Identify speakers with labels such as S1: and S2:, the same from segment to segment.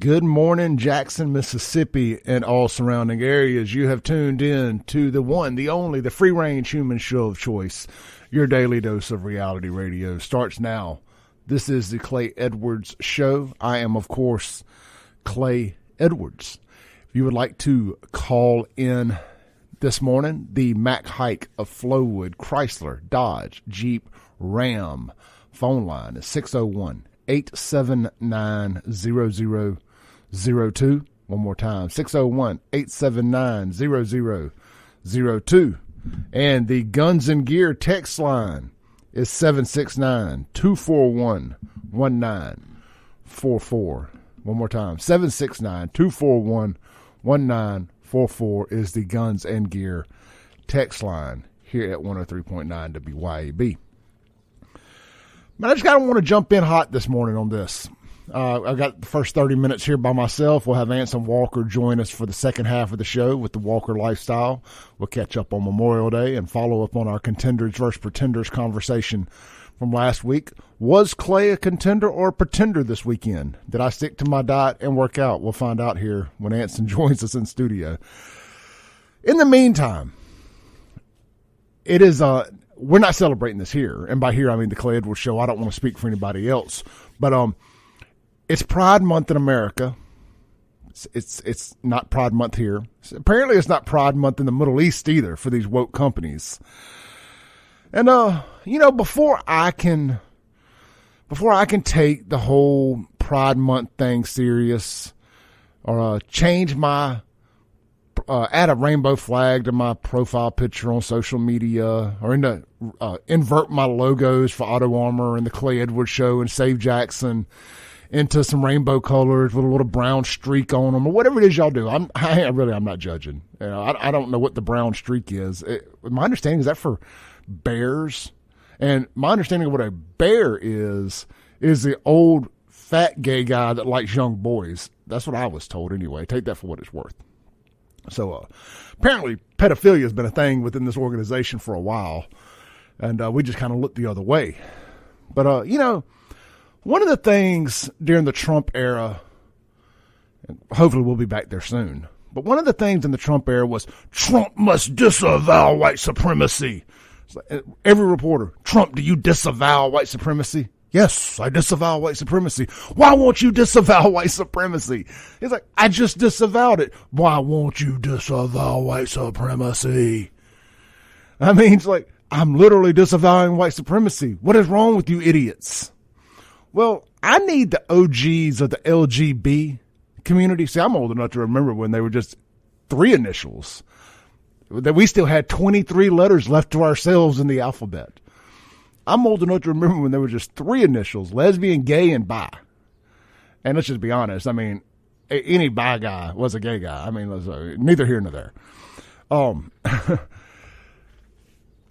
S1: Good morning, Jackson, Mississippi, and all surrounding areas. You have tuned in to the one, the only, the free-range human show of choice. Your daily dose of reality radio starts now. This is the Clay Edwards Show. I am, of course, Clay Edwards. If you would like to call in this morning, the Mac Hike of Flowood, Chrysler, Dodge, Jeep, Ram phone line is 601-879-0002. One more time, 601-879-0002. And the Guns and Gear text line is 769-241-1944. One more time, 769-241-1944 is the Guns and Gear text line here at 103.9 WYAB. Man, I just kind of want to jump in hot this morning on this. I've got the first 30 minutes here by myself. We'll have Anson Walker join us for the second half of the show with the Walker Lifestyle. We'll catch up on Memorial Day and follow up on our contenders versus pretenders conversation from last week. Was Clay a contender or a pretender this weekend? Did I stick to my diet and work out? We'll find out here when Anson joins us in studio. In the meantime, it is we're not celebrating this here, and by here I mean the Clay Edwards Show. I don't want to speak for anybody else, but it's Pride Month in America. It's not Pride Month here. Apparently, it's not Pride Month in the Middle East either for these woke companies. And before I can take the whole Pride Month thing serious, or change my add a rainbow flag to my profile picture on social media, or invert my logos for Auto Armor and the Clay Edwards Show and Save Jackson into some rainbow colors with a little brown streak on them, or whatever it is y'all do. I'm not judging. I don't know what the brown streak is. My understanding is that for bears, and my understanding of what a bear is the old fat gay guy that likes young boys. That's what I was told anyway. Take that for what it's worth. So apparently pedophilia has been a thing within this organization for a while, and we just kind of looked the other way. But, one of the things during the Trump era, and hopefully we'll be back there soon, but one of the things in the Trump era was Trump must disavow white supremacy. Like every reporter, Trump, do you disavow white supremacy? Yes, I disavow white supremacy. Why won't you disavow white supremacy? He's like, I just disavowed it. Why won't you disavow white supremacy? I mean, it's like, I'm literally disavowing white supremacy. What is wrong with you idiots? Well, I need the OGs of the LGB community. See, I'm old enough to remember when they were just 3 initials. That we still had 23 letters left to ourselves in the alphabet. I'm old enough to remember when there were just 3 initials: lesbian, gay, and bi. And let's just be honest. I mean, any bi guy was a gay guy. I mean, neither here nor there.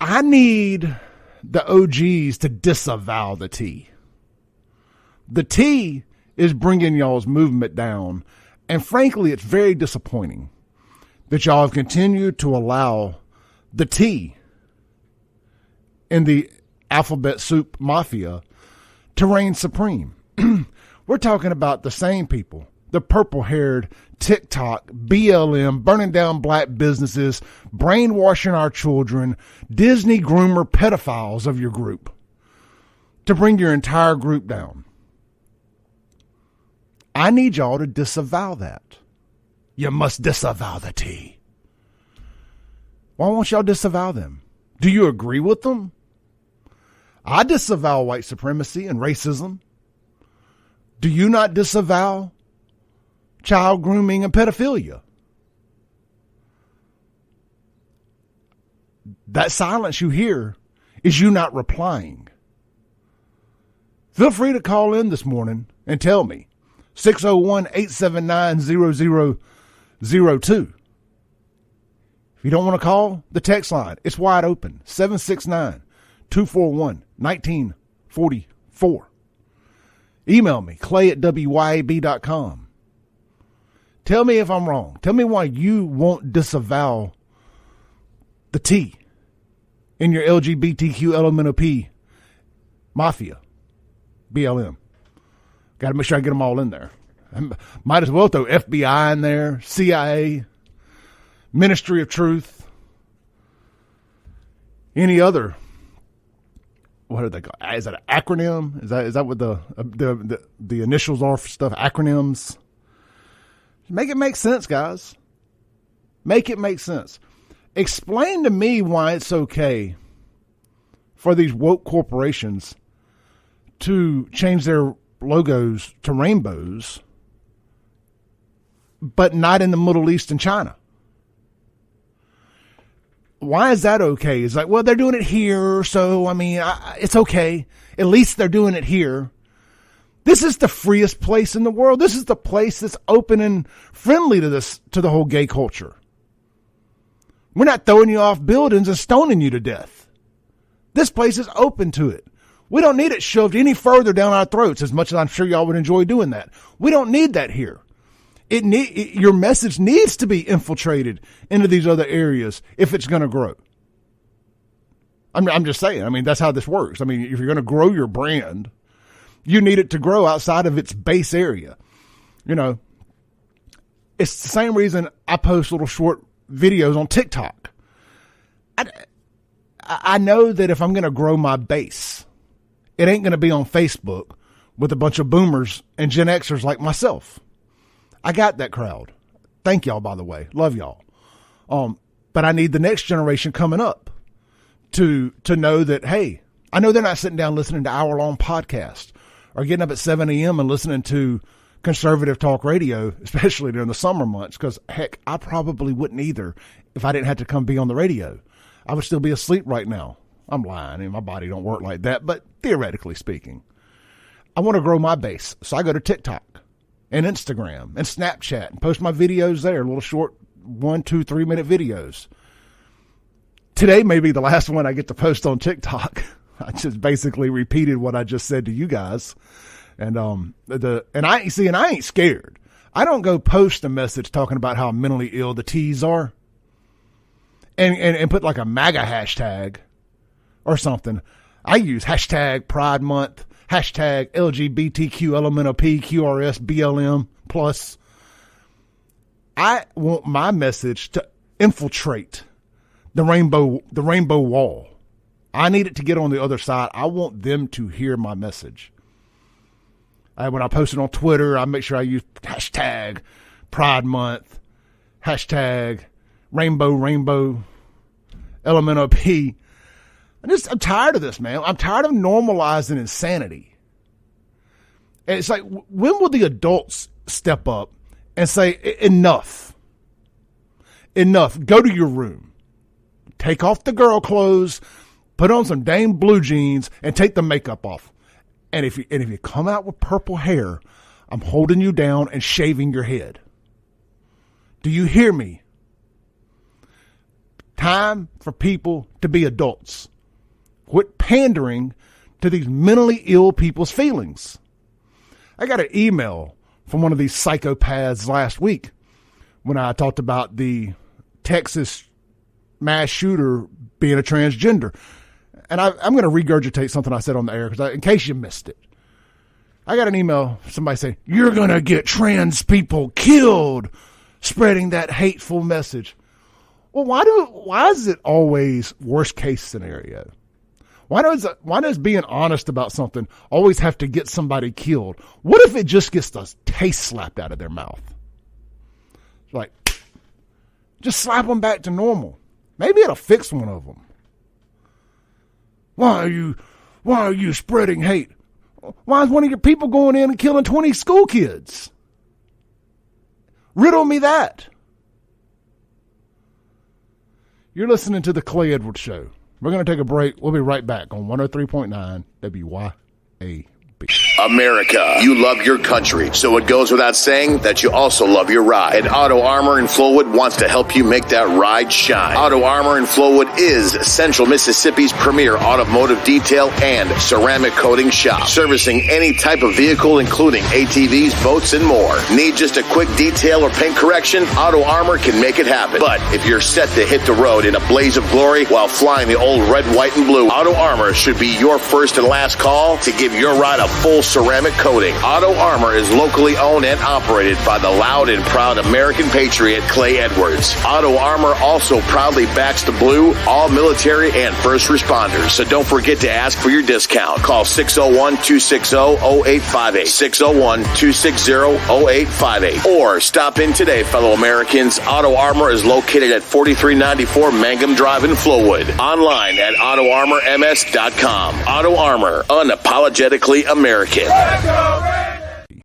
S1: I need the OGs to disavow the T. The T is bringing y'all's movement down. And frankly, it's very disappointing that y'all have continued to allow the T in the alphabet soup mafia to reign supreme. We're talking about the same people, the purple-haired TikTok, BLM, burning down black businesses, brainwashing our children, Disney groomer pedophiles of your group, to bring your entire group down. I need y'all to disavow that. You must disavow the T. Why won't y'all disavow them? Do you agree with them? I disavow white supremacy and racism. Do you not disavow child grooming and pedophilia? That silence you hear is you not replying. Feel free to call in this morning and tell me. 601-879-0002. If you don't want to call, the text line, it's wide open. 769-241-1944. Email me, clay@wyab.com. Tell me if I'm wrong. Tell me why you won't disavow the T in your LGBTQ LMNOP mafia, BLM. Got to make sure I get them all in there. Might as well throw FBI in there, CIA, Ministry of Truth, any other. What are they called? Is that an acronym? Is that what the initials are for stuff? Acronyms. Make it make sense, guys. Make it make sense. Explain to me why it's okay for these woke corporations to change their logos to rainbows, but not in the Middle East and China. Why is that okay? It's like, well, they're doing it here, so, I mean, it's okay. At least they're doing it here. This is the freest place in the world. This is the place that's open and friendly to the whole gay culture. We're not throwing you off buildings and stoning you to death. This place is open to it. We don't need it shoved any further down our throats, as much as I'm sure y'all would enjoy doing that. We don't need that here. Your message needs to be infiltrated into these other areas if it's going to grow. I'm just saying. I mean, that's how this works. I mean, if you're going to grow your brand, you need it to grow outside of its base area. You know, it's the same reason I post little short videos on TikTok. I know that if I'm going to grow my base, it ain't going to be on Facebook with a bunch of boomers and Gen Xers like myself. I got that crowd. Thank y'all, by the way. Love y'all. But I need the next generation coming up to know that, hey, I know they're not sitting down listening to hour-long podcasts or getting up at 7 a.m. and listening to conservative talk radio, especially during the summer months, because, heck, I probably wouldn't either if I didn't have to come be on the radio. I would still be asleep right now. I'm lying. I mean, my body don't work like that, but theoretically speaking, I want to grow my base. So I go to TikTok and Instagram and Snapchat and post my videos there, little short 1, 2, 3 minute videos. Today may be the last one I get to post on TikTok. I just basically repeated what I just said to you guys. And I ain't scared. I don't go post a message talking about how mentally ill the T's are and put like a MAGA hashtag or something. I use hashtag Pride Month, hashtag LGBTQ elemental P QRS BLM plus. I want my message to infiltrate the rainbow wall. I need it to get on the other side. I want them to hear my message. When I post it on Twitter, I make sure I use hashtag Pride Month, hashtag rainbow elemental P. I'm tired of this, man. I'm tired of normalizing insanity. And it's like, when will the adults step up and say, enough? Enough. Go to your room. Take off the girl clothes, put on some dang blue jeans, and take the makeup off. And if you come out with purple hair, I'm holding you down and shaving your head. Do you hear me? Time for people to be adults. Quit pandering to these mentally ill people's feelings. I got an email from one of these psychopaths last week when I talked about the Texas mass shooter being a transgender. And I'm going to regurgitate something I said on the air because in case you missed it. I got an email from somebody saying, you're going to get trans people killed spreading that hateful message. Well, why is it always worst case scenario? Why does being honest about something always have to get somebody killed? What if it just gets the taste slapped out of their mouth? Like, just slap them back to normal. Maybe it'll fix one of them. Why are you spreading hate? Why is one of your people going in and killing 20 school kids? Riddle me that. You're listening to The Clay Edwards Show. We're going to take a break. We'll be right back on 103.9 WYAB.
S2: America, you love your country, so it goes without saying that you also love your ride. And Auto Armor in Flowood wants to help you make that ride shine. Auto Armor in Flowood is Central Mississippi's premier automotive detail and ceramic coating shop, servicing any type of vehicle, including ATVs, boats, and more. Need just a quick detail or paint correction? Auto Armor can make it happen. But if you're set to hit the road in a blaze of glory while flying the old red, white, and blue, Auto Armor should be your first and last call to give your ride a full ceramic coating. Auto Armor is locally owned and operated by the loud and proud American patriot Clay Edwards. Auto Armor also proudly backs the blue, all military and first responders. So don't forget to ask for your discount. Call 601-260-0858. 601-260-0858. Or stop in today, fellow Americans. Auto Armor is located at 4394 Mangum Drive in Flowood. Online at AutoArmorMS.com. Auto Armor, unapologetically American.